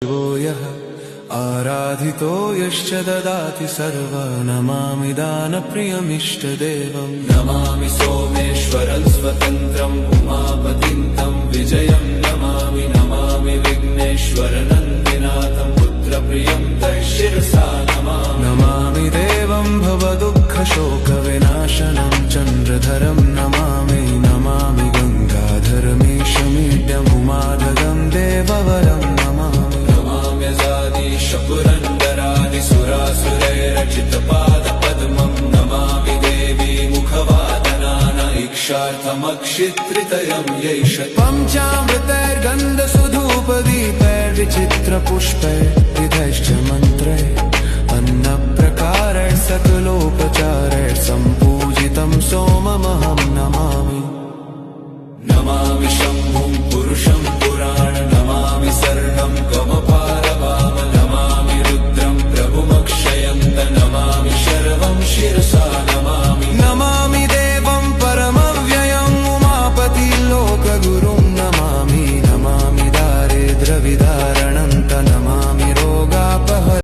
शिवो यः आराधितो यश्च ददाति सर्वं नमामि दानप्रियमिष्टदेवं नमामि सोमेश्वरं स्वतन्त्रम् उमापतिं तं विजयं नमामि नमामि विघ्नेश्वरनन्दिनाथं पुत्रप्रियं तं शिरसा नमामि देवं भवदुःखशोकविनाशनं चन्द्रधरं नमामि नमामि गङ्गाधरमीशमीड्यमुमाधगं देववरं सुरासुरैरचितपादपद्मं नमामि देवी मुखवादनान इक्षार्थमक्षित्रितयं यैष पञ्चामृतैर्गन्धसुधूपदीपैर्विचित्रपुष्पैर्विधैश्च मन्त्रैः अन्नप्रकारैः सकलोपचारैः सम्पूजितं सोममहं नमामि नमामि शम्भुं पुरुषं पुराण नमामि सर्णं कमपारवाम नमामि रुद्रं प्रभुमक्षयन्त नमामि शर्वं शिरसा